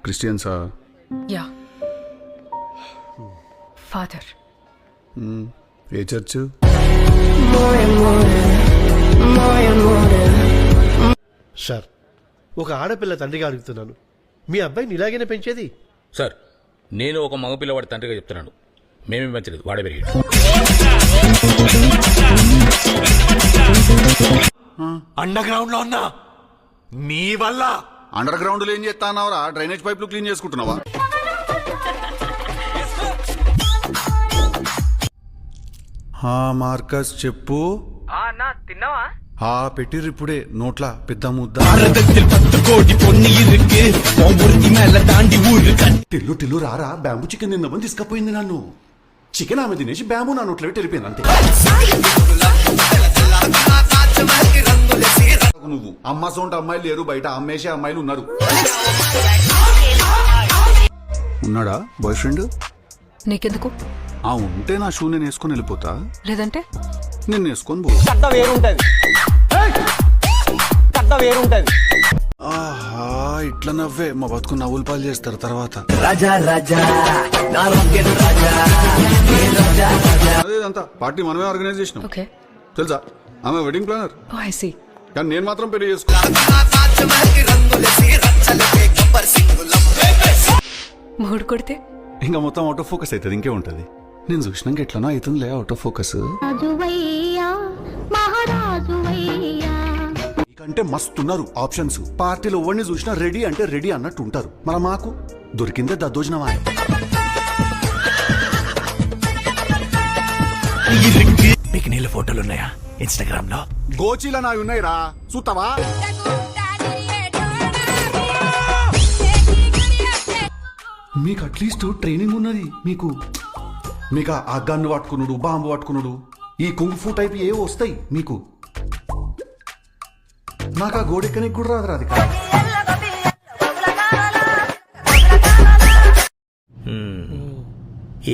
క్రిస్టియన్సా? Yeah father. ఏ church? Sir, ఒక ఆడపిల్ల తండ్రిగా అడుగుతున్నాను, మీ అబ్బాయిని ఇలాగైనా పెంచేది? సార్, నేను ఒక మగపిల్లవాడి తండ్రిగా చెప్తున్నాను, మేమేం పెంచలేదు, వాడే పెరిగాడు. అండర్ గ్రౌండ్ లో ఉన్నా నీ వల్ల. అండర్ గ్రౌండ్ లో ఏం చేస్తానవరా? డ్రైనేజ్ పైపులు క్లీన్ చేసుకుంటున్నావా? మార్కస్ చెప్పు. తిన్నావా? పెట్టిర్రు ఇప్పుడే నోట్ల పెద్ద ముద్ద. టిల్లు టిల్లు రారా, బ్యాంబు చికెన్ తిందామని తీసుకపోయింది నన్ను. చికెన్ ఆమె తినేసి బ్యాంబు నా నోట్లో వెళ్ళిపోయింది అంతే. నువ్వు అమ్మ సొంత అమ్మాయిలు లేరు, బయట అమ్మేసే అమ్మాయిలు ఉన్నారు. ఉన్నాడా బాయ్ ఫ్రెండ్? నీకెందుకు? ఉంటే నా షూ నేను వేసుకొని వెళ్ళిపోతా, లేదంటే నేను వేసుకొని పో. ఆహా, ఇట్లా నవ్వే మా బతుకు నవ్వులు పాలు చేస్తారు తర్వాత. అదేదంతా పార్టీ మనమే ఆర్గనైజ్ చేసినాం ఓకే తెలుసా? ఆమె wedding planner, oh I see. కానీ నేను మాత్రం పెళ్లి చేసుకో. మూడు కొడితే ఇంకా మొత్తం అవుట్ ఆఫ్ ఫోకస్ అవుతుంది, ఇంకే ఉంటది. నేను చూసినాక ఎట్లనో అవుతుందిలే అవుట్ ఆఫ్ ఫోకస్. మీకంటే మస్తున్నారు ఆప్షన్స్. పార్టీలో ఎవరిని చూసినా రెడీ అంటే రెడీ అన్నట్టు ఉంటారు. మరి మాకు దొరికిందే దద్దోజనమా. మీకు నీళ్ళ ఫోటోలు ఉన్నాయా ఇన్స్టాగ్రామ్ లో? గోచీల నావి ఉన్నాయి రా, చూస్తావా? మీకు అట్లీస్ట్ ట్రైనింగ్ ఉన్నది. మీకు ఆ గన్ను పట్టుకున్నాడు, బాంబు పట్టుకున్నాడు, ఈ కుంగ్ఫూ టైప్ ఏవో వస్తాయి మీకు. నాకు ఆ గోడెక్కనికి కూడా రాదు. అది కాదు.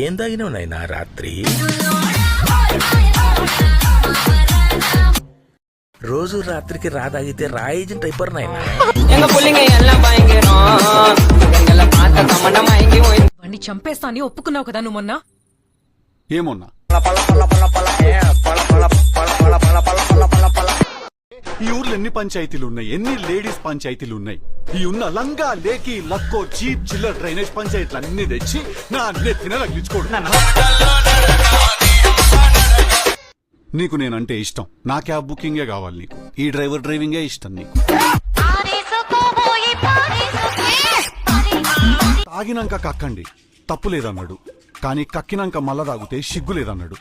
ఏం తాగినావు నాయనా రాత్రి? రోజు రాత్రికి తాగితే రాయిజెంట్ అయిపోరు నాయనా. వాడిని చంపేస్తా అని ఒప్పుకున్నావు కదా నువ్వు మొన్న. ఏమన్నా ఈ ఊర్లో ఎన్ని పంచాయతీలు ఉన్నాయి, ఎన్ని లేడీస్ పంచాయతీలు ఉన్నాయి. ఈ ఉన్న లంగా లేకి లక్కో చీప్ చిల్లర్ డ్రైనేజ్ పంచాయతీలు అన్ని తెచ్చి నా నెత్తిన తగిలించుకోడు. నీకు నేనంటే ఇష్టం, నా క్యాబ్ బుకింగే కావాలి నీకు, ఈ డ్రైవర్ డ్రైవింగే ఇష్టం నీకు. తాగినాక కక్కండి తప్పు లేదన్నాడు, కానీ కక్కినాక మళ్ళా తాగితే సిగ్గు లేదన్నాడు.